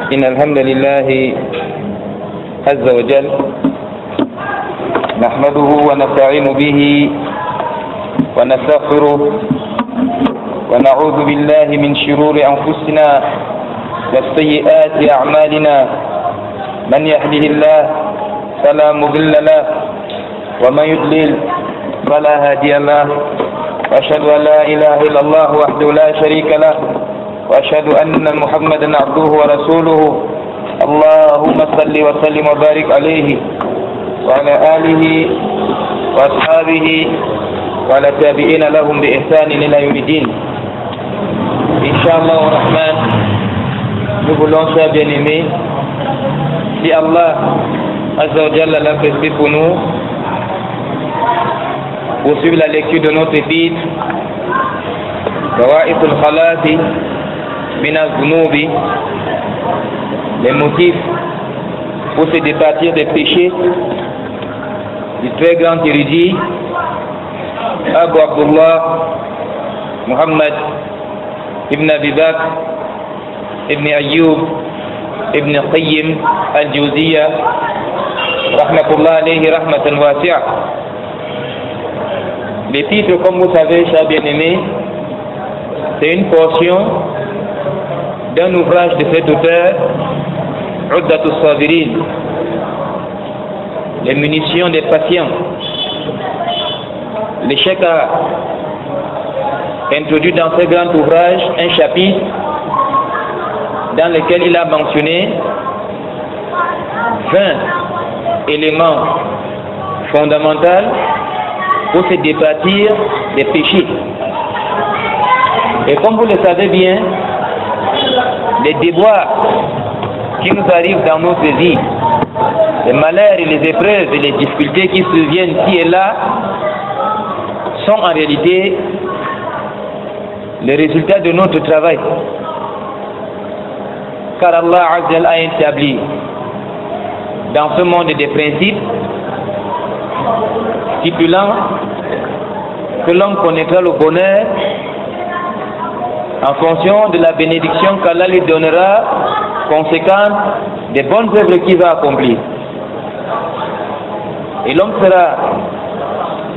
إن الحمد لله عز وجل نحمده ونستعين به ونستغفره ونعوذ بالله من شرور أنفسنا وسيئات أعمالنا من يهده الله فلا مضل له ومن يضلل فلا هادي له وأشهد أن لا إله إلا الله وحده لا شريك له وأشهد أن محمدا عبده ورسوله اللهم صل وسلم وبارك عليه وعلى آله وأصحابه وعلى التابعين لهم بإحسان إلى يوم الدين. Inch'Allah ar-Rahman, nous voulons, chers bien-aimés, si Allah Azza wa Jalla l'a prescrit pour nous, poursuivre la lecture de notre épître Bawa'ith al-Khalati min al-Zunubi, les motifs pour se départir des péchés du très grand érudit Abu Abdullah Muhammad ibn Abi Bakr ibn Ayyub ibn Qayyim al-Jawziyya rahmatullah alayhi rahmatan wasi'a. L'épître, comme vous savez, chers bien-aimés, c'est une portion d'un ouvrage de cet auteur, Uddatus Sabirin, les munitions des patients. Le cheikh a introduit dans ce grand ouvrage un chapitre dans lequel il a mentionné 20 éléments fondamentaux pour se départir des péchés. Et comme vous le savez bien, les déboires qui nous arrivent dans notre vie, les malheurs et les épreuves et les difficultés qui surviennent ici et là, sont en réalité le résultat de notre travail. Car Allah Azza wa Jalla a établi dans ce monde des principes stipulant que l'homme connaîtra le bonheur en fonction de la bénédiction qu'Allah lui donnera, conséquente des bonnes œuvres qu'il va accomplir. Et l'homme sera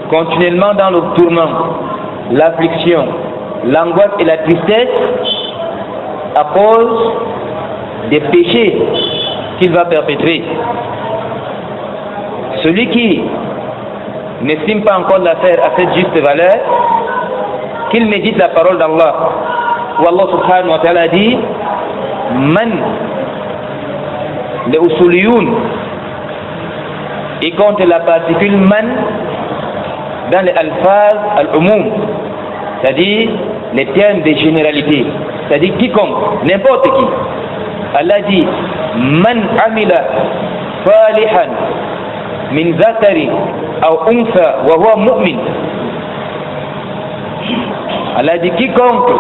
continuellement dans le tourment, l'affliction, l'angoisse et la tristesse à cause des péchés qu'il va perpétrer. Celui qui n'estime pas encore l'affaire à cette juste valeur, qu'il médite la parole d'Allah, où Allah subhanahu wa ta'ala dit Man, les usuliyoun, il compte la particule man dans les alphaz al-umum, c'est-à-dire les termes de généralité, c'est-à-dire quiconque, n'importe qui. Allah dit Man amila salihan min zakari ou unsa wa huwa mu'min. Allah dit quiconque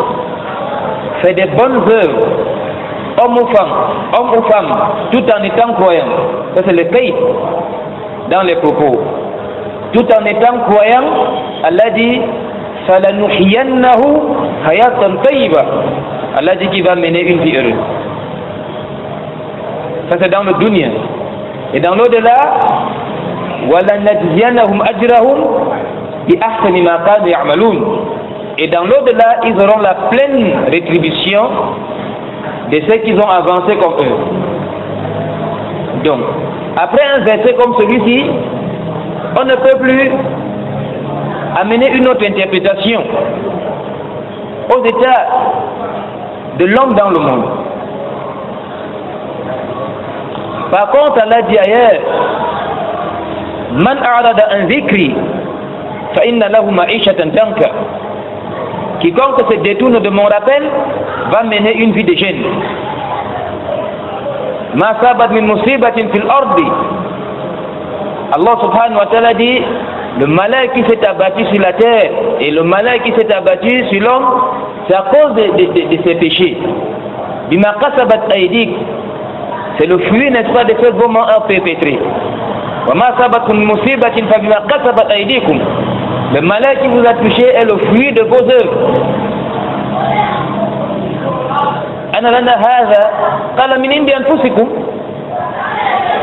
fait des bonnes œuvres, homme ou femme, tout en étant croyant. Ça c'est le pays dans les propos. Tout en étant croyant, Allah dit falanuhyiyannahu hayatan tayyiba. Allah dit qu'il va mener une vie heureuse. Ça c'est dans le dunya. Et dans l'au-delà, walanajziyannahum ajrahum bi ahsani ma kanu ya'malun. Et dans l'au-delà, ils auront la pleine rétribution de ce qu'ils ont avancé comme eux. Donc, après un verset comme celui-ci, on ne peut plus amener une autre interprétation aux états de l'homme dans le monde. Par contre, Allah dit ailleurs Man a'rada an dhikri fa inna lahu ma'ishatan danka. Quiconque se détourne de mon rappel va mener une vie de gêne. Ma sabat min musibatin fil ardi. Allah subhanahu wa ta'ala dit le malheur qui s'est abattu sur la terre et le malheur qui s'est abattu sur l'homme, c'est à cause de ses péchés. Bima kasabat aydik. C'est le fruit, n'est-ce pas, de ce vos mains perpétrés. Wa ma sabatkum musibatin fa bima kasabat aydikum. Le malheur qui vous a touché est le fruit de vos œuvres.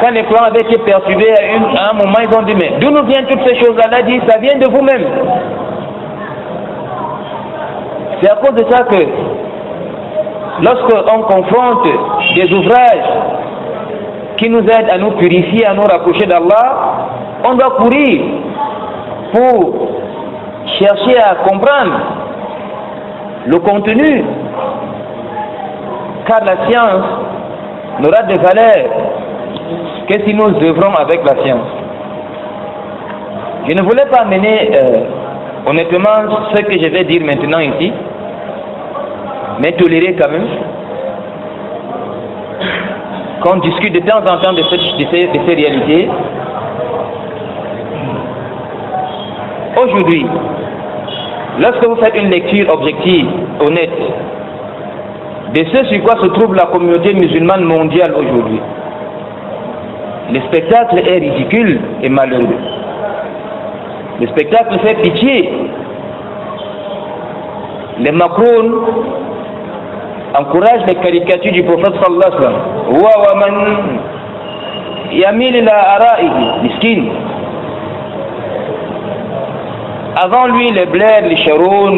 Quand les Corans avaient été perturbés à un moment, ils ont dit, mais d'où nous viennent toutes ces choses-là? Allah dit, ça vient de vous-même. C'est à cause de ça que lorsqu'on confronte des ouvrages qui nous aident à nous purifier, à nous rapprocher d'Allah, on doit courir pour chercher à comprendre le contenu, car la science n'aura de valeur que si nous œuvrons avec la science. Je ne voulais pas mener honnêtement ce que je vais dire maintenant ici, mais tolérer quand même qu'on discute de temps en temps de ces réalités. Aujourd'hui, lorsque vous faites une lecture objective, honnête, de ce sur quoi se trouve la communauté musulmane mondiale aujourd'hui, le spectacle est ridicule et malheureux. Le spectacle fait pitié. Les Macron encouragent les caricatures du prophète sallallahu alayhi wa sallam. Wa man yamil ila ara'ihi miskin. Avant lui, les Blair, les Sharon,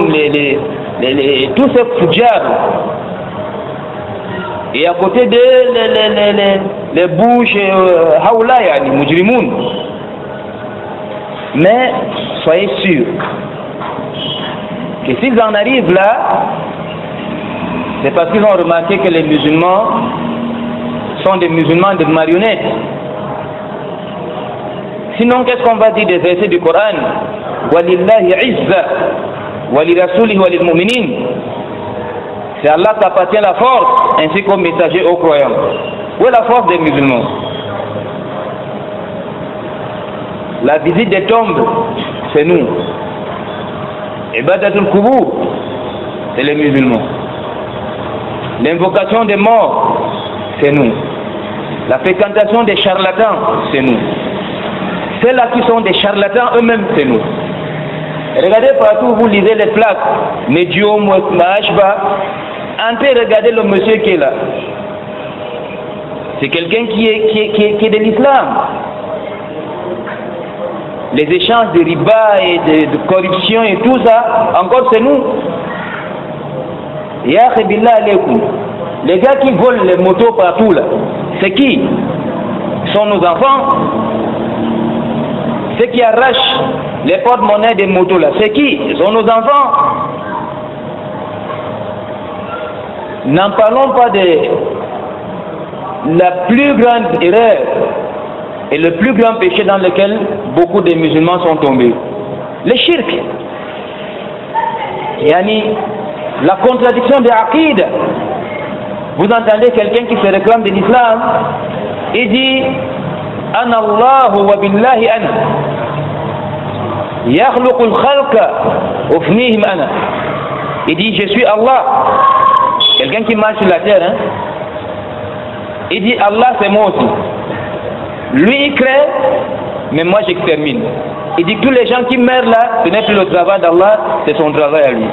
tous ces fujars. Et à côté d'eux, les Bush, Haoula, les Mujrimoun. Mais soyez sûrs que s'ils en arrivent là, c'est parce qu'ils ont remarqué que les musulmans sont des musulmans de marionnettes. Sinon, qu'est-ce qu'on va dire des versets du Coran? Walillahi izza, walirasulihi walilmu'minin. C'est Allah qui appartient la force, ainsi qu'aux messagers, aux croyants. Où est la force des musulmans? La visite des tombes, c'est nous. Ibadatul Kubur, c'est les musulmans. L'invocation des morts, c'est nous. La fréquentation des charlatans, c'est nous. Ceux-là qui sont des charlatans eux-mêmes, c'est nous. Regardez partout où vous lisez les plaques, médium, mahashba, entrez, regardez le monsieur qui est là. C'est quelqu'un qui est de l'islam. Les échanges de riba et de corruption et tout ça, encore c'est nous. Ya billah alaykoum. Les gars qui volent les motos partout là, c'est qui? Ce sont nos enfants. Ceux qui arrachent les porte-monnaies des motos là, c'est qui? Ce sont nos enfants. N'en parlons pas de la plus grande erreur et le plus grand péché dans lequel beaucoup de musulmans sont tombés. Le shirk. Yani, la contradiction de l'aqid. Vous entendez quelqu'un qui se réclame de l'islam, il dit Ana Allahu wa billahi ana. Yakhluqul khalqa ufnihim ana. Il dit je suis Allah. Quelqu'un qui marche sur la terre, hein? Il dit Allah c'est moi aussi. Lui il crée, mais moi j'extermine. Il dit que tous les gens qui meurent là, ce n'est plus le travail d'Allah, c'est son travail à lui.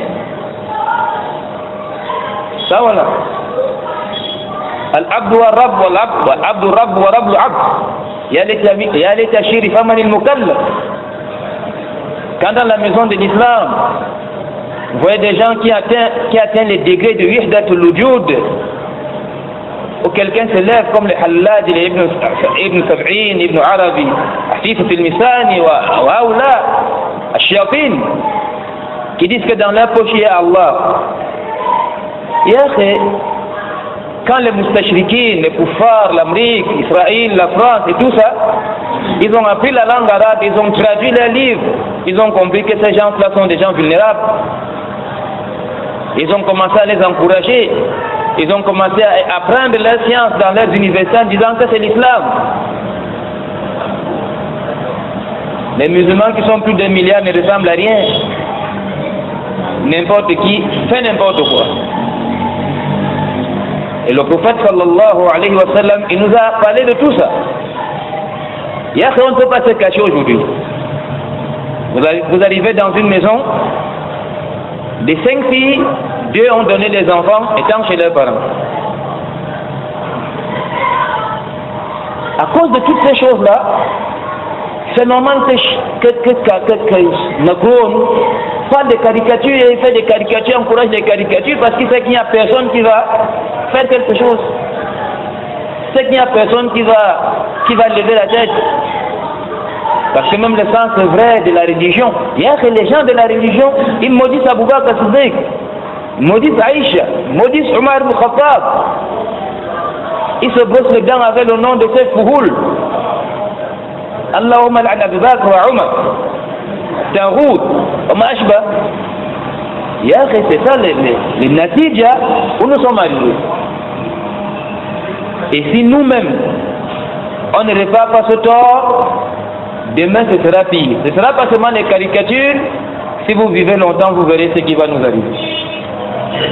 Ça voilà. Al-abdu wa rabb wa abdu rabb wa rabb al-abd. Ya laita shiri faman al-mukallaf. Quand dans la maison de l'islam, vous voyez des gens qui atteignent les degrés de wihdatul wujud, où quelqu'un se lève comme les Hallaj, les Ibn Sab'in, Ibn Arabi, Asifat al-Misani, wa Aoula, Al-Shayatin, qui disent que dans leur poche il y a Allah. Quand les moustachriquins, les kuffars, l'Amérique, Israël, la France et tout ça, ils ont appris la langue arabe, ils ont traduit leurs livres, ils ont compris que ces gens-là sont des gens vulnérables. Ils ont commencé à les encourager, ils ont commencé à apprendre leur science dans leurs universités en disant que c'est l'islam. Les musulmans qui sont plus de 1 milliard ne ressemblent à rien. N'importe qui fait n'importe quoi. Et le prophète sallallahu alayhi wa sallam, il nous a parlé de tout ça. On ne peut pas se cacher aujourd'hui. Vous arrivez dans une maison, des 5 filles, 2 ont donné des enfants étant chez leurs parents. cause de toutes ces choses-là, c'est normal que Macron parle de caricatures et fait des caricatures, encourage des caricatures parce qu'il sait qu'il n'y a personne qui va faire quelque chose. C'est qu'il n'y a personne qui va lever la tête. Parce que même le sens vrai de la religion, il y a que les gens de la religion, ils maudissent Abu Bakr Siddiq, maudissent Aïcha, maudissent Omar ibn Khattab. Ils se brossent les dents avec le nom de ces fouhouls. Allahumma al'an Abu Bakr wa Omar, Taroud, Oma Ashba. Il y a que c'est ça les natidja où nous sommes arrivés. Et si nous-mêmes, on ne répare pas ce tort, demain ce sera pire. Ce sera pas seulement les caricatures. Si vous vivez longtemps, vous verrez ce qui va nous arriver.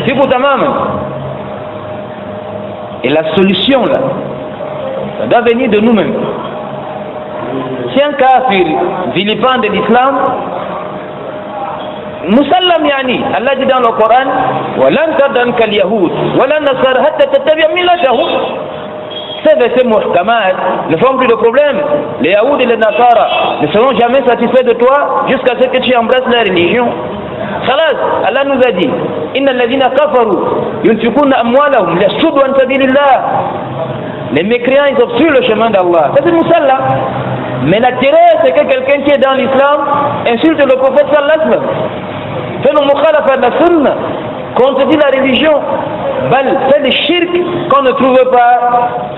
Si vous tamam. Et la solution là, ça doit venir de nous-mêmes. Si un kafir vilipende de l'islam, musallam yani, Allah dit dans le Coran, walan tadanka al-yahud, walan nasara hatta tattabi'a millatahum. Ces versets muhkamat ne font plus de problème. Les Yaoud et les Nasara ne seront jamais satisfaits de toi jusqu'à ce que tu embrasses la religion. Khalas, Allah nous a dit Inna alladhina kafaru yunfikuna amwalahum liyasuddu an sabilillah. Les mécréants, ils obstruent le chemin d'Allah. Ça c'est Moussalla. Mais la terreur, c'est que quelqu'un qui est dans l'islam insulte le prophète sallallahu alayhi wa sallam. Fait le mukhalafa de la sunna, contredit la religion. C'est le shirk qu'on ne trouve pas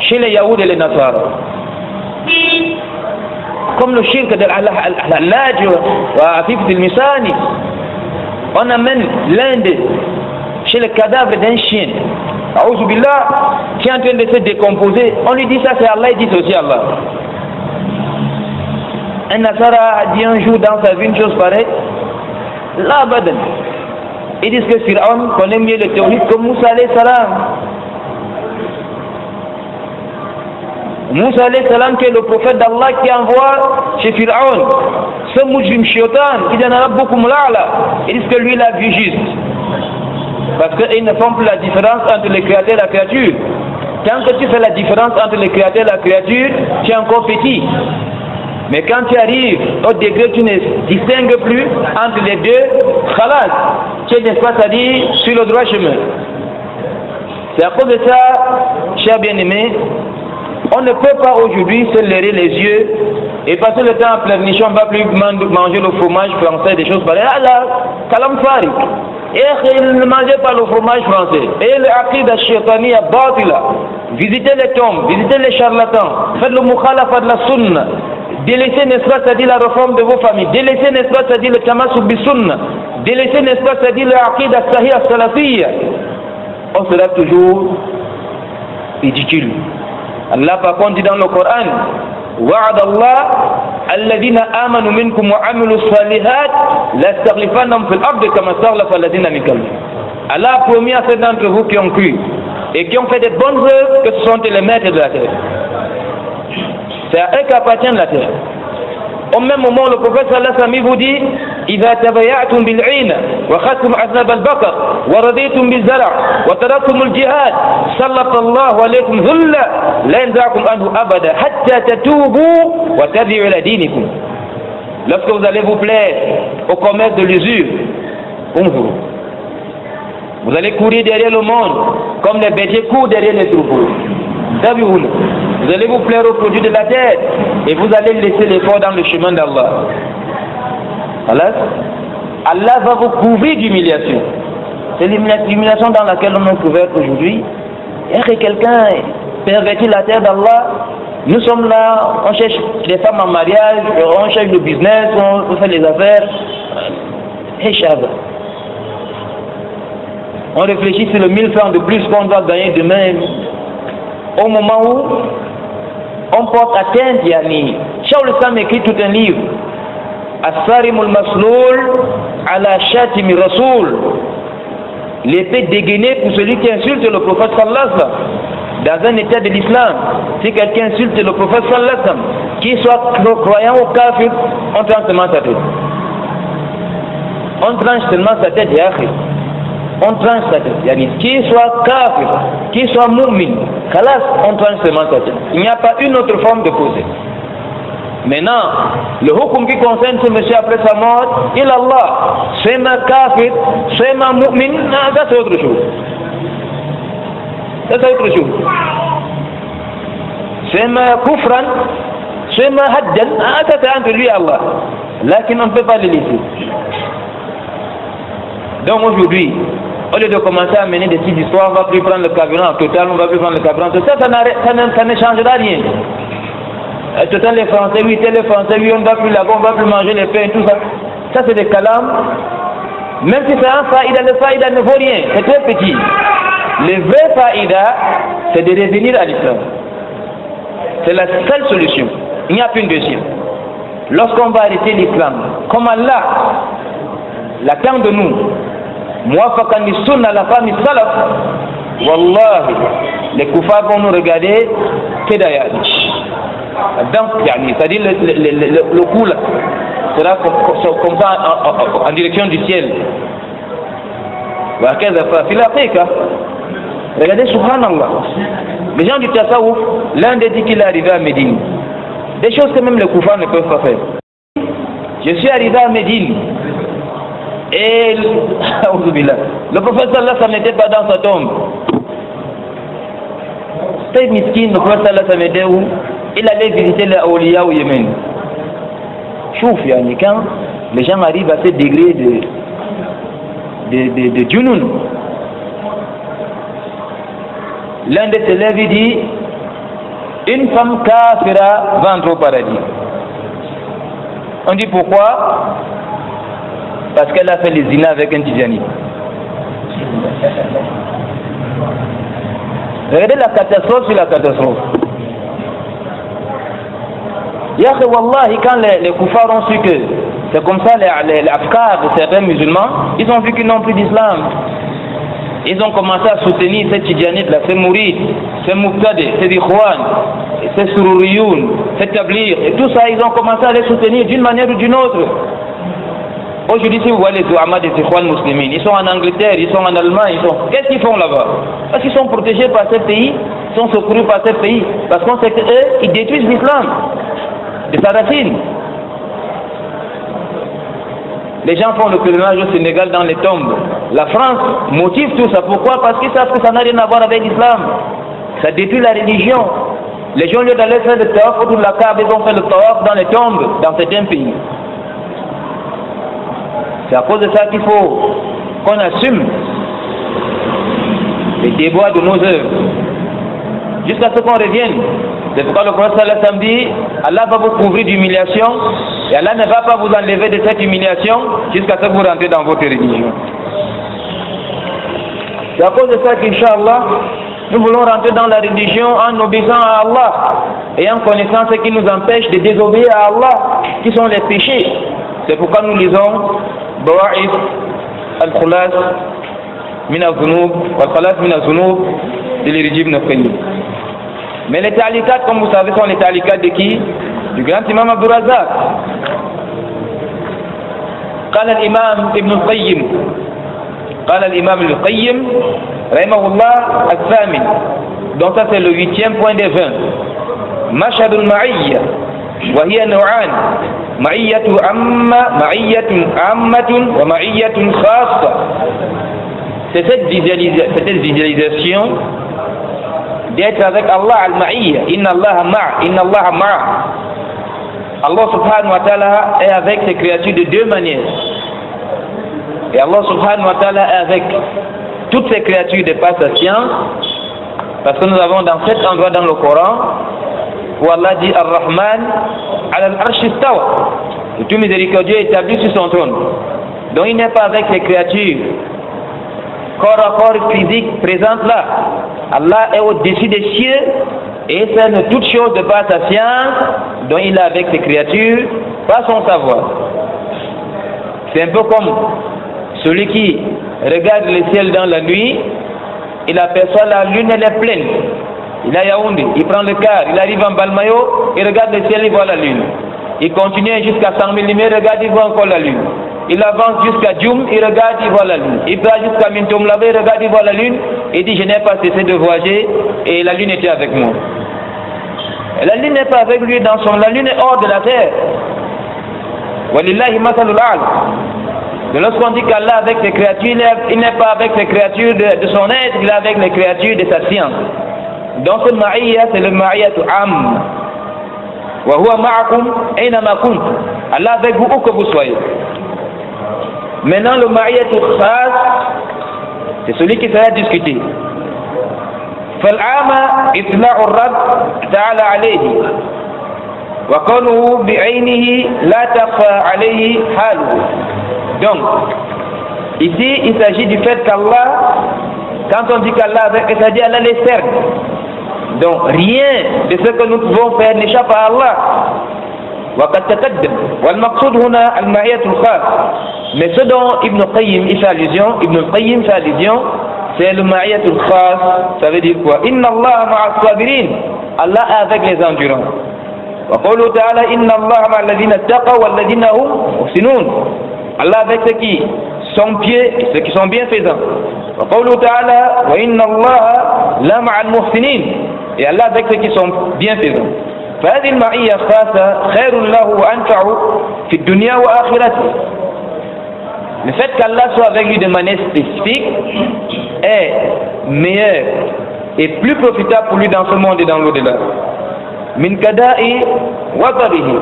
chez les Yaoud et les Nasara. Comme le shirk de l'Allaj ou Afif al-Misani. On amène l'Inde chez le cadavre d'un chien. Aouzou billah, qui est en train de se décomposer. On lui dit ça, c'est Allah, il dit c'est aussi Allah. Un Nasara a dit un jour dans sa vie une chose pareille. La badan. Ils disent que Pharaon connaît mieux le théorie que Moussa alayhi salam. Moussa alayhi salam qui est le prophète d'Allah qui envoie chez Pharaon. Ce mujrim shiotan qui dit Rabbukum la'ala. Ils disent que lui il a vu juste. Parce qu'ils ne font plus la différence entre le créateur et la créature. Quand tu fais la différence entre le créateur et la créature, tu es encore petit. Mais quand tu arrives au degré où tu ne distingues plus entre les deux, khalas, tu es, n'est-ce pas, c'est-à-dire sur le droit chemin. C'est à cause de ça, chers bien-aimés, on ne peut pas aujourd'hui se leurrer les yeux et passer le temps en pleurnichant, on ne va plus manger le fromage français, des choses pareilles. Ah là, kalam farik. Et il ne mangeait pas le fromage français. Et le aqid al-shaytani batila. Visitez les tombes, visitez les charlatans, faites le mukhalafa de la sunna. Délaissez, n'est-ce pas, c'est-à-dire la réforme de vos familles. Délaissez, n'est-ce pas, c'est-à-dire le tamassuk bi sunna. Délaissez, n'est-ce pas, c'est-à-dire le aqid al-sahih al-salafiyya. On sera toujours ridicule. Allah par contre dit dans le Coran وعد الله الذين آمنوا منكم وعملوا الصالحات ليستخلفنهم في الأرض كما استخلف الذين من قبلهم. Allah a promis à ceux d'entre vous qui ont cru et qui ont fait de bonnes œuvres que ce sont les maîtres de la terre. C'est à eux qu'appartient la terre. Au même moment, le prophète sallallahu alayhi wa sallam vous dit إذا تبايعتم بالعين وأخذتم أذناب البقر ورضيتم بالزرع وتركتم الجهاد سلط الله عليكم ذلا لا ينزعكم عنه أبدا حتى تتوبوا وترجعوا إلى دينكم. Lorsque vous allez vous plaire au commerce de l'usure, vous allez courir derrière le monde comme les bergers courent derrière les troupeaux. Vous allez vous plaire aux produits de la terre et vous allez laisser l'effort dans le chemin d'Allah. Allah va vous couvrir d'humiliation. C'est l'humiliation dans laquelle on est couvert aujourd'hui. Et que quelqu'un pervertit la terre d'Allah, nous sommes là, on cherche les femmes en mariage, on cherche le business, on fait les affaires. On réfléchit sur le 1000 francs de plus qu'on doit gagner demain. Au moment où on porte atteinte, yani, Shaul Islam écrit tout un livre. As-Sarim al-Masloul ala Shatimi Rasoul. L'épée dégainée pour celui qui insulte le prophète sallallahu alayhi wa sallam. Dans un état de l'islam, si quelqu'un insulte le prophète sallallahu alayhi wa sallam, qu'il soit croyant ou kafir, on tranche seulement sa tête. On tranche seulement sa tête, yahri. on tranche sa tête. Qu'il soit kafir, qu'il soit mu'min, khalas, on tranche seulement sa tête. Il n'y a pas une autre forme de procès. Maintenant, le hukum qui concerne ce monsieur après sa mort, il Allah, c'est ma kafir, c'est ma mu'min, ça c'est autre chose. Ça c'est autre chose. C'est ma kufran, c'est ma hadjan, ça c'est entre lui et Allah. Là, on ne peut pas le laisser. Donc aujourd'hui, au lieu de commencer à mener des petites histoires, on ne va plus prendre le carburant total, on ne va plus prendre le carburant total, ça ne changera rien. Total les Français, oui, les Français, oui, on ne va plus là-bas, on ne va plus manger les pains, tout ça. Ça c'est des calams. Même si c'est un faïda, le faïda ne vaut rien, c'est très petit. Le vrai faïda, c'est de revenir à l'islam. C'est la seule solution. Il n'y a plus une deuxième. Lorsqu'on va arrêter l'islam, comme Allah l'attend de nous, muwafaqan li sunna la femme salaf, wallahi, les koufars vont nous regarder que d'ailleurs. Donc, c'est-à-dire le coup là sera comme ça en direction du ciel. Regardez, subhanallah, les gens du Tassaouf, l'un des dit qu'il est arrivé à Médine. Des choses que même les koufars ne peuvent pas faire. Je suis arrivé à Médine et le prophète sallallahu alayhi wa sallam n'était pas dans sa tombe. C'était miskin, le prophète sallallahu alayhi wa sallam était où? Il allait visiter les awliya au Yémen. Chouf, quand les gens arrivent à ce degré de junun, l'un des élèves dit, une femme kafira va entrer au paradis. On dit pourquoi? Parce qu'elle a fait les zina avec un Tidjani. Regardez la catastrophe sur la catastrophe. Yahé wallahi, quand les koufars ont su que c'est comme ça les afkars de certains musulmans, ils ont vu qu'ils n'ont plus d'islam. Ils ont commencé à soutenir ces Tidjanites là, ces mourides, ces muqtadi, ces ikhwan, ces sururiyoun, ces tablir, et tout ça, ils ont commencé à les soutenir d'une manière ou d'une autre. Aujourd'hui, si vous voyez les ouamas des ikhwan muslimines, ils sont en Angleterre, ils sont en Allemagne, qu'est-ce qu'ils font là-bas? Parce qu'ils sont protégés par ces pays, ils sont secourus par ces pays, parce qu'on sait qu'eux, ils détruisent l'islam de sa racine. Les gens font le pèlerinage au Sénégal dans les tombes. La France motive tout ça. Pourquoi? Parce qu'ils savent que ça n'a rien à voir avec l'islam. Ça détruit la religion. Les gens, au lieu d'aller faire le tawaf autour de la Kaaba, ils vont faire le tawaf dans les tombes, dans certains pays. C'est à cause de ça qu'il faut qu'on assume les déboires de nos œuvres. Jusqu'à ce qu'on revienne. C'est pourquoi le prophète sallallahu alayhi wa sallam dit, Allah va vous couvrir d'humiliation et Allah ne va pas vous enlever de cette humiliation jusqu'à ce que vous rentrez dans votre religion. C'est à cause de ça qu'Inch'Allah, nous voulons rentrer dans la religion en obéissant à Allah et en connaissant ce qui nous empêche de désobéir à Allah, qui sont les péchés. C'est pourquoi nous lisons Bawa'if al-Khulas min al-Zunub wal-Khalas min al-Zunub de l'Iriji ibn Qayyim. Mais les ta'liqat, comme vous savez, sont les ta'liqat de qui? Du grand imam Abdul Razak. قال الإمام ابن القيم قال الإمام ابن القيم رحمه الله الثامن. Donc ça c'est le 8e point des 20. مشهد المعية وهي نوعان معية عامة ومعية خاصة. C'est cette visualisation d'être avec Allah al-Ma'iyya. Inna Allah ma'a. Allah subhanahu wa ta'ala est avec ses créatures de deux manières. Et Allah subhanahu wa ta'ala est avec toutes ces créatures de par sa science. Parce que nous avons dans cet endroit dans le Coran où Allah dit Ar-Rahman al-Arsh istawa. Le tout miséricordieux est établi sur son trône. Donc il n'est pas avec ses créatures corps à corps physique présente là. Allah est au-dessus des cieux et c'est de toute chose de par sa science dont il est avec ses créatures, par son savoir. C'est un peu comme celui qui regarde le ciel dans la nuit, il aperçoit la lune, elle est pleine. Il a Yaoundé, il prend le car, il arrive en Balmayo, il regarde le ciel, il voit la lune. Il continue jusqu'à 100 000 lumières, regarde, il voit encore la lune. il avance jusqu'à Djoum, il regarde, il voit la lune. Il va jusqu'à Mintom là-bas, il regarde, il voit la lune, et dit je n'ai pas cessé de voyager, et la lune était avec moi. Et la lune n'est pas avec lui dans son... La lune est hors de la terre. Walillahi masalul a'la. Et lorsqu'on dit qu'Allah avec ses créatures, il n'est pas avec ses créatures de son être, il est avec les créatures de sa science. Donc ce ma'iyya, c'est le ma'iyyatu am. Wa huwa ma'akum aynama kunt. Allah avec vous où que vous soyez. Maintenant le ma'iyyatu khas, c'est celui qui sera discuté. فالعام إطلاع الرب تعالى عليه وقوله بعينه لا تخفى عليه حاله. Donc ici il s'agit du fait qu'Allah, quand on dit qu'Allah avec, c'est-à-dire Allah les cerne. Donc rien de ce que nous pouvons faire n'échappe à Allah. وقد تقدم والمقصود هنا المعية الخاص. Mais ce dont Ibn Qayyim fait allusion, c'est le ma'iyatul khas. Ça veut dire quoi? Inna Allah ma'a sabirin. Allah est avec les endurants. Wa qawlu ta'ala inna Allah ma'a alladhina taqaw wal ladhina hum muhsinun. Allah avec ceux qui sont pieds et ceux qui sont bienfaisants. Wa qawlu ta'ala wa inna Allah la ma'a al-muhsinin. Et Allah avec ceux qui sont bienfaisants. فهذه المعية خاصة خير له وأنفع في الدنيا وآخرته. Le fait qu'Allah soit avec lui de manière spécifique est meilleur et plus profitable pour lui dans ce monde et dans l'au-delà. Min kada'i watarihi.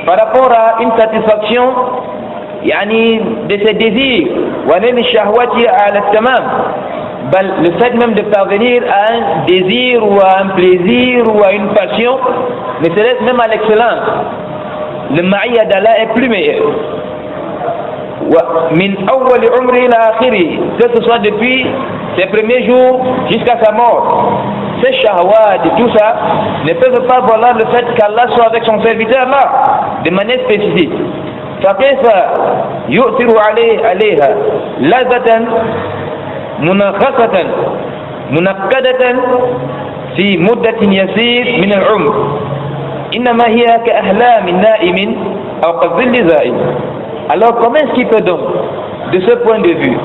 Par rapport à une satisfaction de ses désirs. Wa nil shahwati ala tamam. Le fait même de parvenir à un désir ou à un plaisir ou à une passion, mais se laisse même à l'excellence. Le ma'iyya d'Allah est plus meilleur. Min awwali umri ila akhiri, que ce soit depuis ses premiers jours jusqu'à sa mort. Ces shahwat et tout ça ne peuvent pas valoir le fait qu'Allah soit avec son serviteur là, de manière spécifique. فكيف يؤثر عليها لذة منغصة منقدة في مدة يسير من العمر إنما هي كأحلام نائم أو كظل زائل. Alors comment est-ce qu'il peut donc, de ce point de vue,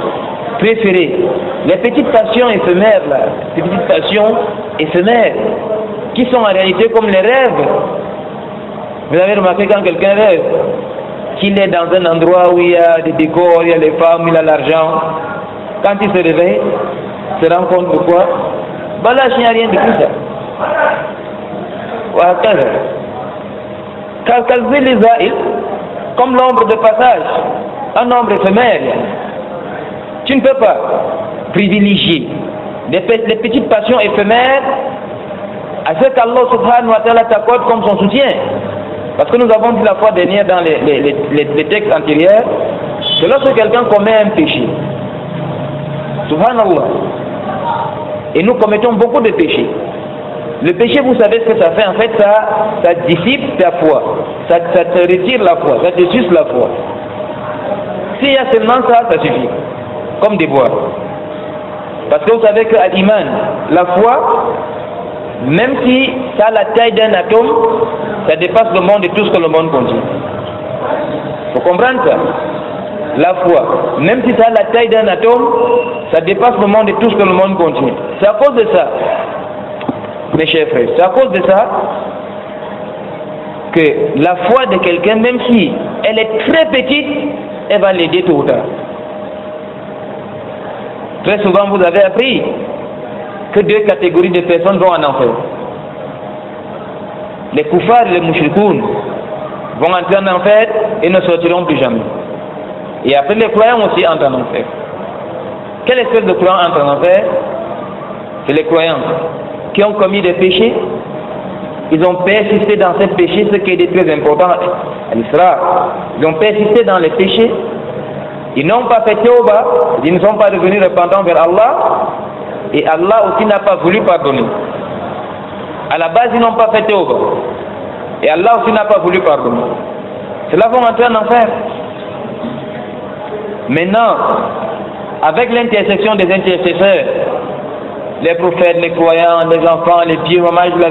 préférer les petites passions éphémères là, ces petites passions éphémères, qui sont en réalité comme les rêves? Vous avez remarqué quand quelqu'un rêve qu'il est dans un endroit où il y a des décors, il y a les femmes, il a l'argent. Quand il se réveille, il se rend compte de quoi? Ben là, il n'y a rien de tout ça. Comme l'ombre de passage, un ombre éphémère. Tu ne peux pas privilégier les petites passions éphémères à ce qu'Allah subhanahu wa ta'ala t'accorde comme son soutien. Parce que nous avons dit la fois dernière dans les textes antérieurs que lorsque quelqu'un commet un péché, subhanallah, et nous commettons beaucoup de péchés. Le péché, vous savez ce que ça fait, en fait, ça dissipe ta foi, ça te retire la foi, ça te suce la foi. S'il y a seulement ça, ça suffit, comme des bois. Parce que vous savez qu'à l'iman, la foi, même si ça a la taille d'un atome, ça dépasse le monde et tout ce que le monde contient. Il faut comprendre ça. La foi, même si ça a la taille d'un atome, ça dépasse le monde et tout ce que le monde contient. C'est à cause de ça, mes chers frères, c'est à cause de ça que la foi de quelqu'un, même si elle est très petite, elle va l'aider tôt ou tard. Très souvent, vous avez appris que deux catégories de personnes vont en enfer. Les koufars et les mouchrikoun vont entrer en enfer et ne sortiront plus jamais. Et après, les croyants aussi entrent en enfer. Quelle espèce de croyants entrent en enfer? C'est les croyants qui ont commis des péchés. Ils ont persisté dans ces péchés, ce qui est très important à l'Islam. Ils ont persisté dans les péchés. Ils n'ont pas fait tauba, ils ne sont pas devenus repentants vers Allah. Et Allah aussi n'a pas voulu pardonner. À la base, ils n'ont pas fait tauba. Et Allah aussi n'a pas voulu pardonner. Cela vont entrer en enfer. Maintenant, avec l'intercession des intercesseurs, les prophètes, les croyants, les enfants, les pieux, hommage, la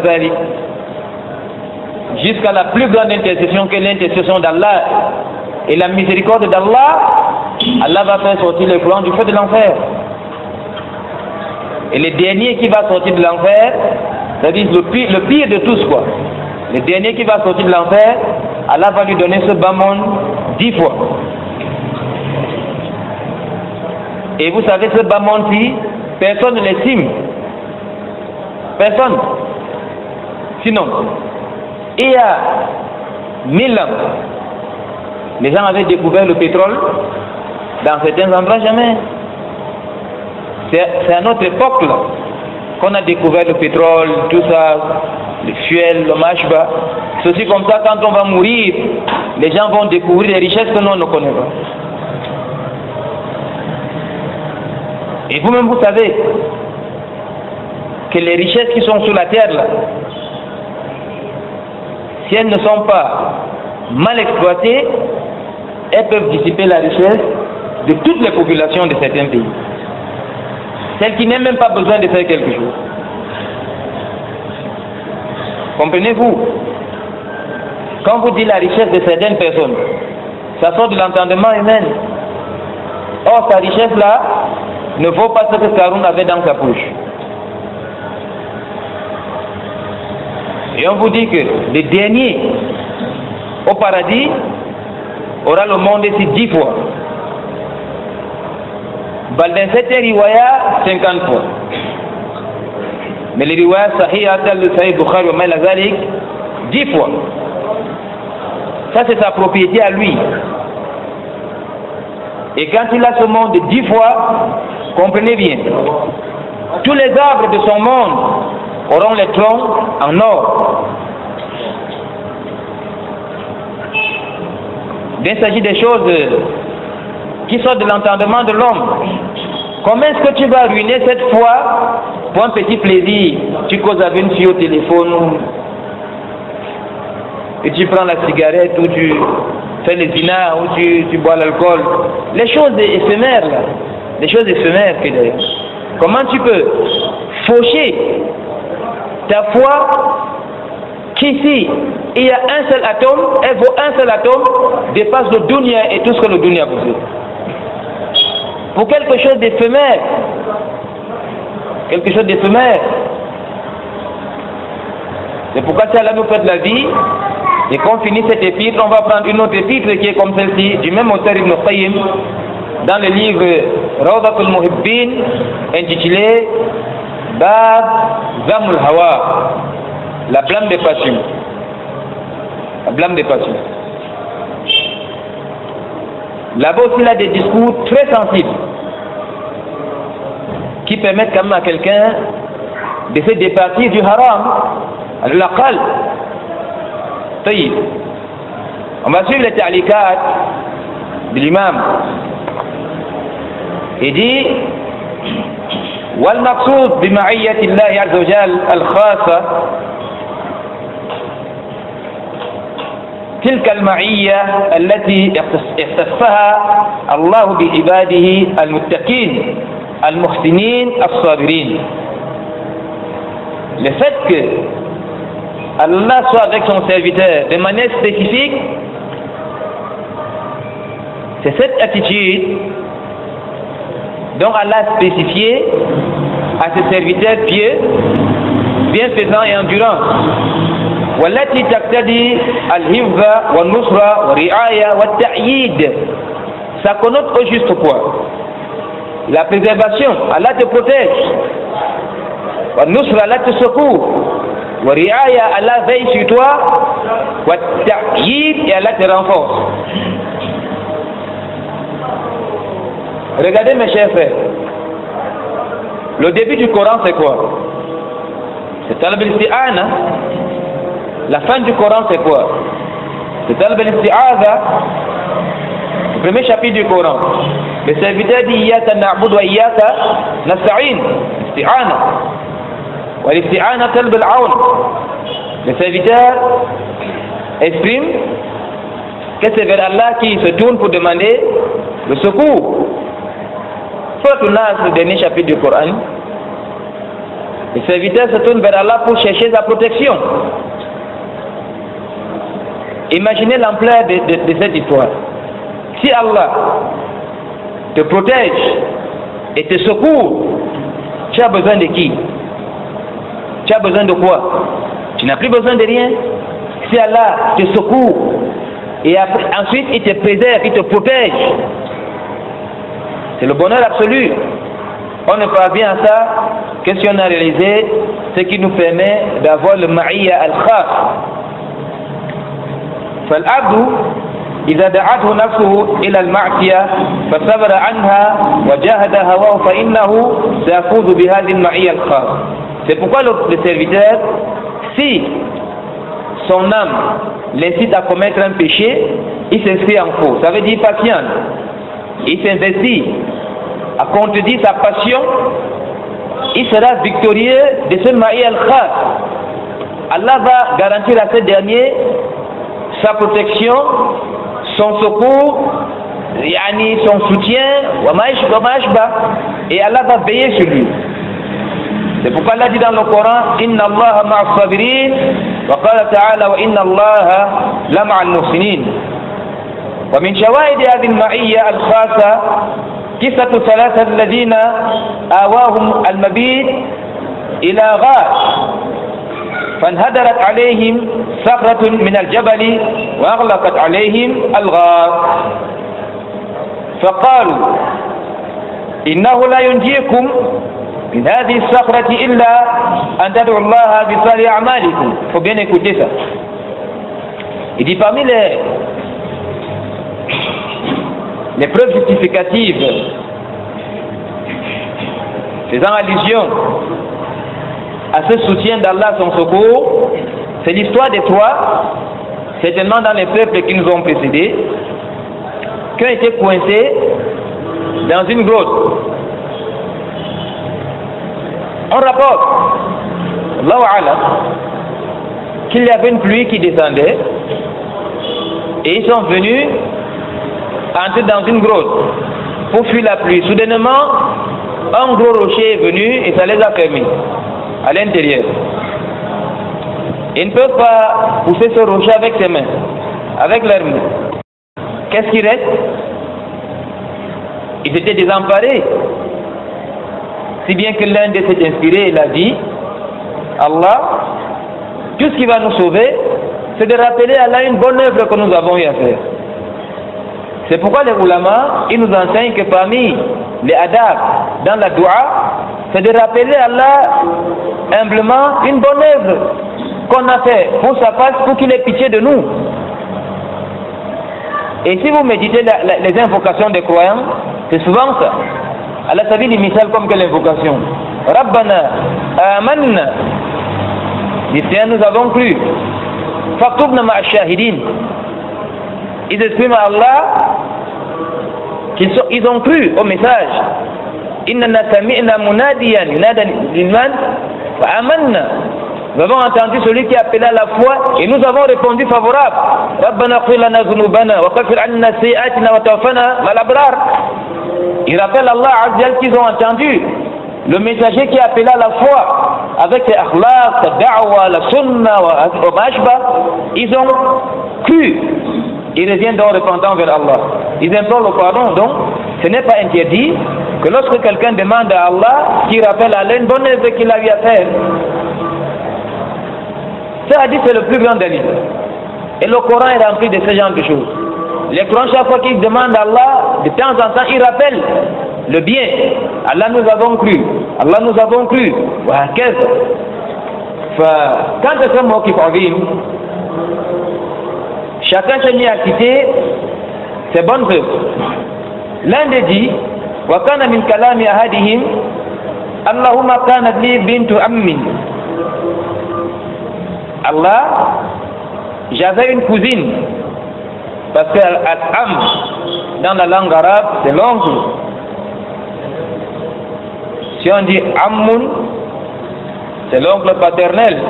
jusqu'à la plus grande intercession que l'intercession d'Allah, et la miséricorde d'Allah, Allah va faire sortir les croyants du feu de l'enfer. Et le dernier qui va sortir de l'enfer, c'est-à-dire le pire de tous quoi. Le dernier qui va sortir de l'enfer, Allah va lui donner ce bas monde 10 fois. Et vous savez, ce bas monde-ci, personne ne l'estime. Personne. Sinon, il y a 1000 ans, les gens avaient découvert le pétrole. Dans certains endroits, jamais. C'est à notre époque là qu'on a découvert le pétrole, tout ça, le fuel, le mashba. C'est aussi comme ça, quand on va mourir, les gens vont découvrir les richesses que nous ne connaissons pas. Et vous-même, vous savez que les richesses qui sont sur la terre, là, si elles ne sont pas mal exploitées, elles peuvent dissiper la richesse de toutes les populations de certains pays. Celles qui n'ont même pas besoin de faire quelque chose. Comprenez-vous? Quand vous dites la richesse de certaines personnes, ça sort de l'entendement humain. Or, sa richesse-là ne vaut pas ce que Karun avait dans sa poche. Et on vous dit que le dernier au paradis aura le monde ici 10 fois. Dans certains riwaya, 50 fois. Mais les riwaya sahih, tel le Sahih Bukhari, 10 fois. Ça, c'est sa propriété à lui. Et quand il a ce monde 10 fois, comprenez bien, tous les arbres de son monde auront les troncs en or. Il s'agit des choses qui sortent de l'entendement de l'homme. Comment est-ce que tu vas ruiner cette foi pour un petit plaisir? Tu causes avec une fille au téléphone, et tu prends la cigarette, ou tu fais le zina, ou tu bois l'alcool. Les choses éphémères, là. Les choses éphémères que d'ailleurs. Comment tu peux faucher ta foi qu'ici, il y a un seul atome, elle vaut un seul atome, dépasse le dunya et tout ce que le dunya possède. Pour quelque chose d'éphémère. Quelque chose d'éphémère. C'est pourquoi si Allah nous fait la vie, et qu'on finit cet épître, on va prendre une autre épître qui est comme celle-ci, du même auteur Ibn Qayyim, dans le livre Rawdatul Muhibbin, intitulé Bab Zamul Hawa, la blâme des passions. La blâme des passions. Là-bas aussi, il a des discours très sensibles qui permettent quand même à quelqu'un de se départir du haram, de la qalb. On va suivre les ta'liqat de l'imam. Il dit والمقصود بمعية الله عز وجل الخاصة تلك المعية التي اختصها الله بعباده المتقين المحسنين الصابرين. Le fait que Allah soit avec son serviteur de manière spécifique, c'est cette attitude dont Allah a spécifié à ses serviteurs pieux, bienfaisants et endurants. والتي تقتضي الحفظ والنصرة والرعاية والتأييد. Ça connote au juste quoi? La préservation, Allah te protège. والنصرة, Allah te secourt. والرعاية, Allah veille sur toi. والتأييد, et Allah te renforce. Regardez mes chers frères, le début du Coran c'est quoi? C'est Talab al-Isti'ana. La fin du Coran c'est quoi? C'est Talab al-Isti'aza. Le premier chapitre du Coran. Le serviteur dit Iyyaka na'budu wa iyyaka nasta'in. Isti'ana. Wa l'isti'ana talab al-aun. Le serviteur exprime que c'est vers Allah qui se tourne pour demander le secours. Surtout là, le dernier chapitre du Coran, le serviteur se tourne vers Allah pour chercher sa protection. Imaginez l'ampleur de cette histoire. Si Allah te protège et te secourt, tu as besoin de qui? Tu as besoin de quoi? Tu n'as plus besoin de rien. Si Allah te secourt et ensuite il te préserve, il te protège, c'est le bonheur absolu. On ne parvient à ça que si on a réalisé ce qui nous permet d'avoir le ma'iyya al-khas. فالعبد إذا دعته نفسه إلى المعصية فصبر عنها وجاهد هواه فإنه سيفوز بهذه المعية الخاصة. C'est pourquoi le serviteur, si son âme l'incite à commettre un péché, il s'inscrit en faux. Ça veut dire patience. Il s'investit à contredire sa passion, il sera victorieux de ce ma'iyya al-khas. Allah va garantir à ce dernier sa protection, son secours, son soutien, et Allah va veiller sur lui. C'est pourquoi Allah dit dans le Coran, Inna Allah ma'a sabirin, wa qala ta'ala wa inna Allah la ma'a al-muhsinin. Wa min shawahid hadhihi al-ma'iyya al-khassa qissatu thalatha alladhina awahum al-mabit ila ghar فانهدرت عليهم صخرة من الجبل وأغلقت عليهم الغار فقالوا إنه لا ينجيكم من هذه الصخرة إلا أن تدعوا الله بصالح أعمالكم. Il faut bien écouter ça. Il dit parmi les preuves justificatives faisant allusion à ce soutien d'Allah, son secours, c'est l'histoire des trois, certainement dans les peuples qui nous ont précédés, qui ont été coincés dans une grotte. On rapporte, Allahu A'lam, qu'il y avait une pluie qui descendait et ils sont venus entrer dans une grotte pour fuir la pluie. Soudainement, un gros rocher est venu et ça les a fermés à l'intérieur. Ils ne peuvent pas pousser ce rocher avec ses mains, avec leurs mains. Qu'est-ce qui reste? Ils étaient désemparés. Si bien que l'un d'eux s'est inspiré, il a dit, Allah, tout ce qui va nous sauver, c'est de rappeler à Allah une bonne œuvre que nous avons eu à faire. C'est pourquoi les ulama, ils nous enseignent que parmi les adab dans la dua, c'est de rappeler à Allah humblement une bonne œuvre qu'on a fait pour sa face, pour qu'il ait pitié de nous. Et si vous méditez les invocations des croyants, c'est souvent ça. Allah s'avait des misales comme quelle invocation? Rabbana amanna. Nous avons cru. Faktubna ma'a shahidin. Ils expriment à Allah qu'ils ont cru au message. Inna sami'na munadiyan yunada lil-iman wa amanna. Nous avons entendu celui qui appelait à la foi et nous avons répondu favorable. Rabbana ighfir lana dhunubana wa kaffir 'anna sayyi'atina wa tawaffana ma'al abrar. Ils rappellent Allah Azza qu'ils ont entendu le messager qui appelait à la foi avec ses akhlaq, sa da'wa, la sunna wa mashba. Ils ont cru. Ils reviennent donc repentants vers Allah. Ils implorent le pardon. Donc, ce n'est pas interdit que lorsque quelqu'un demande à Allah, qu'il rappelle à Allah une bonne œuvre qu'il a eu à faire. Ça a dit c'est le plus grand délit. Et le Coran est rempli de ce genre de choses. Les Corans, chaque fois qu'ils demandent à Allah, de temps en temps, ils rappellent le bien. Allah nous avons cru. Allah nous avons cru. Quand ce mot qui convient, chacun s'est mis à citer ses bonnes œuvres. L'un des dit, wa kana min kalami ahadihim, Allahumma kanat li bintu ammin. Allah, j'avais une cousine, parce que al-am, dans la langue arabe, c'est l'oncle. Si on dit ammun, c'est l'oncle paternel.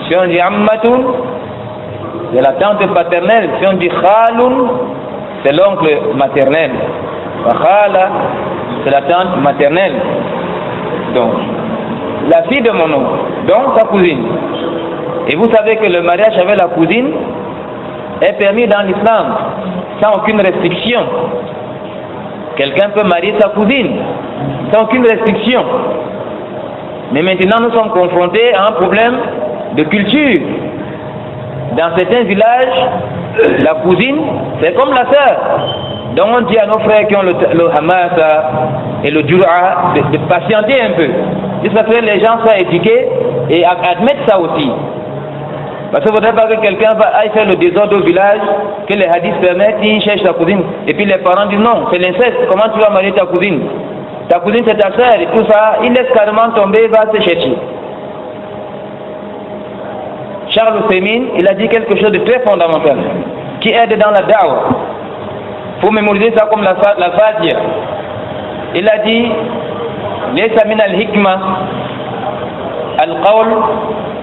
Si on dit ammatun, c'est la tante paternelle. Si on dit khalun, c'est l'oncle maternel. Khala, c'est la tante maternelle. Donc, la fille de mon oncle, donc sa cousine. Et vous savez que le mariage avec la cousine est permis dans l'islam, sans aucune restriction. Quelqu'un peut marier sa cousine sans aucune restriction. Mais maintenant, nous sommes confrontés à un problème de culture. Dans certains villages, la cousine, c'est comme la sœur. Donc on dit à nos frères qui ont le Hamas et le Jura de patienter un peu. Jusqu'à ce que les gens soient éduqués et admettent ça aussi. Parce qu'il ne faudrait pas que quelqu'un aille faire le désordre au village, que les hadiths permettent, il cherche sa cousine. Et puis les parents disent non, c'est l'inceste, comment tu vas marier ta cousine? Ta cousine c'est ta sœur et tout ça, il laisse carrément tomber, va se chercher. Charles Ousseymine, il a dit quelque chose de très fondamental, qui aide dans la da'wah. Il faut mémoriser ça comme la Fatiha. Il a dit, Laysa min al-hikma al-qawl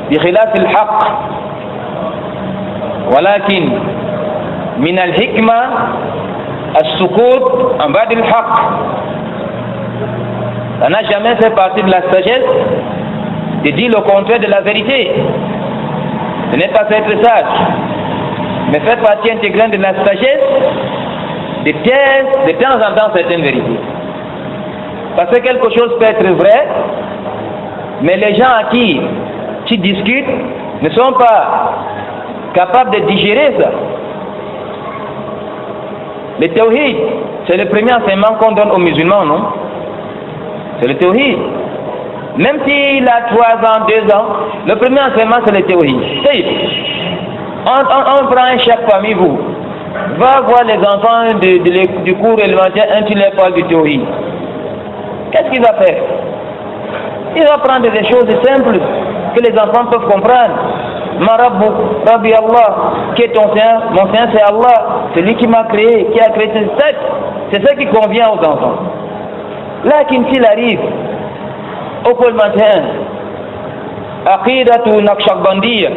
bi khilaf al-haqq, walakin min al-hikma al-sukut en bas al-haqq. Ça n'a jamais fait partie de la sagesse de dire le contraire de la vérité. Ce n'est pas être sage, mais faire partie intégrante de la sagesse de taire de temps en temps certaines vérités. Parce que quelque chose peut être vrai, mais les gens à qui tu discutes ne sont pas capables de digérer ça. Le tawhid, c'est le premier enseignement qu'on donne aux musulmans, non? C'est le tawhid. Même s'il a 3 ans, 2 ans, le premier enseignement c'est le tawhid. On prend un chef parmi vous, va voir les enfants du cours élémentaire, tu leur parles du tawhid. Qu'est-ce qu'il va faire? Il va prendre des choses simples que les enfants peuvent comprendre. Marabou, Rabbi Allah, qui est ton Seigneur? Mon Seigneur c'est Allah, c'est lui qui m'a créé, qui a créé cette tête. C'est ça qui convient aux enfants. Là, s'il arrive au pôle matin, Aqidatu Naqshbandiya,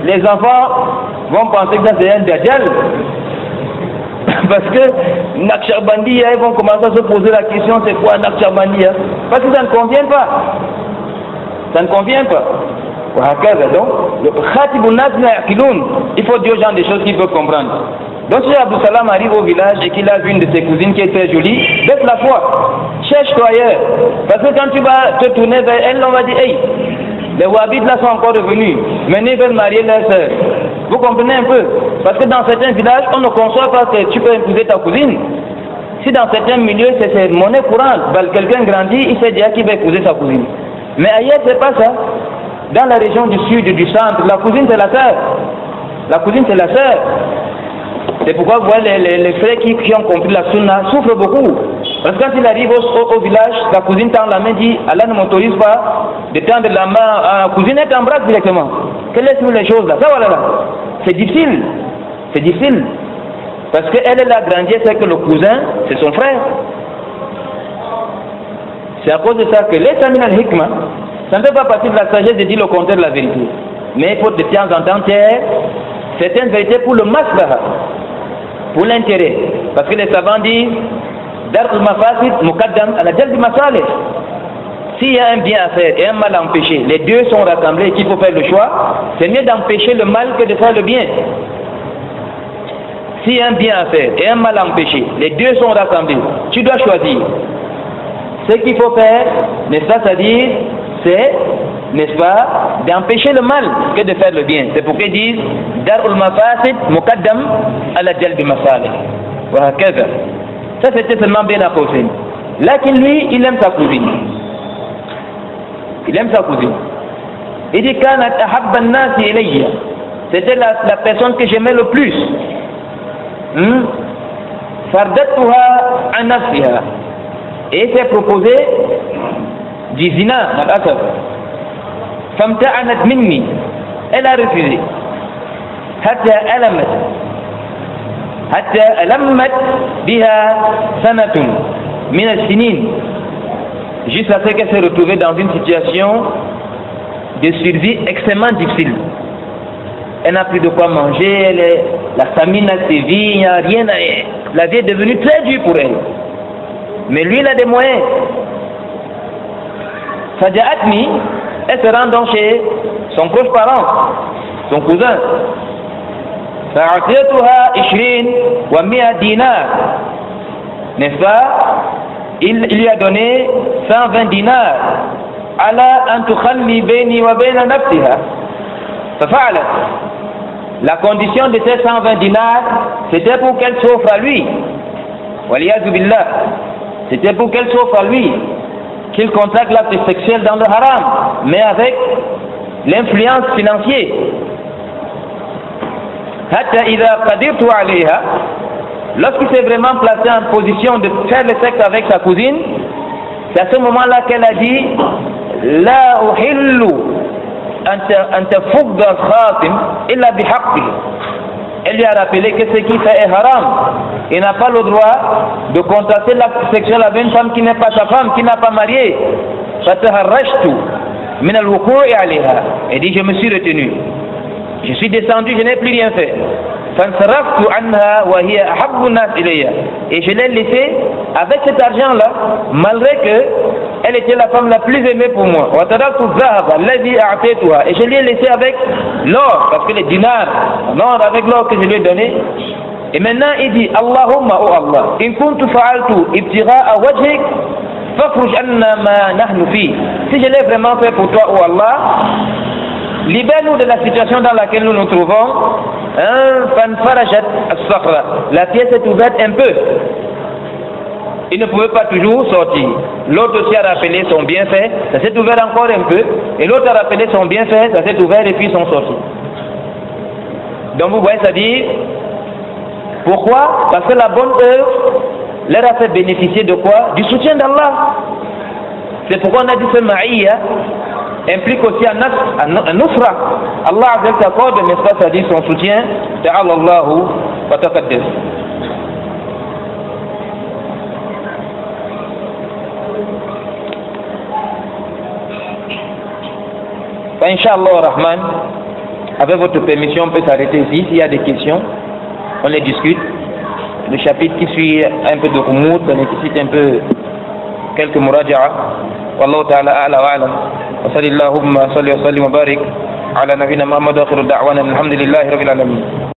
les enfants vont penser que ça c'est un dajjal. Parce que Naqshbandiya, ils vont commencer à se poser la question, c'est quoi Naqshbandiya? Parce que ça ne convient pas. Ça ne convient pas. Donc, il faut dire aux gens des choses qu'ils peuvent comprendre. Donc si Abdou Salam arrive au village et qu'il a vu une de ses cousines qui est très jolie, baisse la foi, cherche-toi ailleurs. Parce que quand tu vas te tourner vers elle, on va dire, hey, les Wahhabites là sont encore revenus, maintenant ils veulent marier leur soeur. Vous comprenez un peu? Parce que dans certains villages, on ne conçoit pas que tu peux épouser ta cousine. Si dans certains milieux, c'est monnaie courante, quelqu'un grandit, il sait déjà qu'il va épouser sa cousine. Mais ailleurs, c'est pas ça. Dans la région du sud et du centre, la cousine c'est la sœur. La cousine c'est la sœur. C'est pourquoi vous voyez les frères qui ont compris la sunna souffrent beaucoup. Parce que quand il arrive au village, la cousine tend la main, dit Allah ne m'autorise pas de tendre la main à la cousine et t'embrasse directement. Que laisse-nous les choses là? Ça voilà là. C'est difficile. C'est difficile. Parce qu'elle a grandi, c'est que le cousin, c'est son frère. C'est à cause de ça que les Samin al-Hikma, ça ne fait pas partie de la sagesse de dire le contraire de la vérité. Mais il faut de temps en temps taire certaines vérités pour le maslaha, pour l'intérêt. Parce que les savants disent Darul mafasid muqaddam ala jalbi masalih. S'il y a un bien à faire et un mal à empêcher, les deux sont rassemblés et qu'il faut faire le choix, c'est mieux d'empêcher le mal que de faire le bien. S'il y a un bien à faire et un mal à empêcher, les deux sont rassemblés, tu dois choisir. Ce qu'il faut faire, n'est-ce pas, c'est-à-dire, c'est, n'est-ce pas, d'empêcher le mal que de faire le bien. C'est pourquoi ils disent Darul mafasid muqaddam ala jalbi masalih. Voilà, ça c'était seulement bien à causer. Là qu'il lui, il aime sa cousine. Il aime sa cousine. Il dit Kanat ahabba an-nasi ilayya. C'était la personne que j'aimais le plus. Fardatuha an nafsiha. Et il s'est proposé du zina dans l'asaf. Famta'anat minni. Elle a refusé. Hatta alamat biha sanatun min as-sinin. Jusqu'à ce qu'elle s'est retrouvée dans une situation de survie extrêmement difficile. Elle n'a plus de quoi manger, la famine a sévi, il n'y a rien à elle. La vie est devenue très dure pour elle. Mais lui, il a des moyens. Faja'atni, elle se rend donc chez son proche parent. son cousin. فأعطيتها 20 و100 dinars, n'est-ce pas? Il lui a donné 120 dinars. على أن تخلي بيني وبين نفسها ففعلت. La condition de ces 120 dinars, c'était pour qu'elle s'offre à lui. Waliyadu billah. C'était pour qu'elle s'offre à lui, qu'il contracte l'acte sexuel dans le haram, mais avec l'influence financière. Hatta idha qadirtu alayha, lorsqu'il s'est vraiment placé en position de faire le sexe avec sa cousine, c'est à ce moment-là qu'elle a dit La uhillu an tafudda al-khatim illa bihaqqi. Elle lui a rappelé que ce qu'il fait est haram. Il n'a pas le droit de contracter l'acte sexuel avec une femme qui n'est pas sa femme, qui n'a pas marié. Fataharrajtu min al-wuqu'i alayha. Elle dit, je me suis retenu. Je suis descendu, je n'ai plus rien fait. Fansaraftu anha wa hiya ahabbu an-nas ilayya. Et je l'ai laissé avec cet argent-là, malgré que elle était la femme la plus aimée pour moi. Wa taraktu adh-dhahaba alladhi a'taytuha. Et je l'ai laissé avec l'or, parce que les dinars, l'or avec l'or que je lui ai donné. Et maintenant il dit, Allahumma, oh Allah, in kuntu fa'altu ibtigha'a wajhik, fakhruj anna ma nahnu fi. Si je l'ai vraiment fait pour toi, oh Allah, libère-nous de la situation dans laquelle nous nous trouvons. La pièce est ouverte un peu. Il ne pouvait pas toujours sortir. L'autre aussi a rappelé son bienfait, ça s'est ouvert encore un peu. Et l'autre a rappelé son bienfait, ça s'est ouvert et puis ils sont sortis. Donc vous voyez, ça dit, pourquoi? Parce que la bonne œuvre leur a fait bénéficier de quoi? Du soutien d'Allah. C'est pourquoi on a dit ce ma'iyya implique aussi un nusra. Allah avec t'accorde, n'est-ce pas, ça dit son soutien. Ta'ala Allahu wa taqaddas. Inch'Allah Rahman, avec votre permission, on peut s'arrêter ici. S'il y a des questions, on les discute. Le chapitre qui suit un peu de Rumoud, ça nécessite un peu quelques muraja'a. Wallahu ta'ala a'la wa a'lam. Wa sallallahu wa sallim wa barik ala nabina Muhammad wa akhiru da'wana alhamdulillahi rabbil alamin.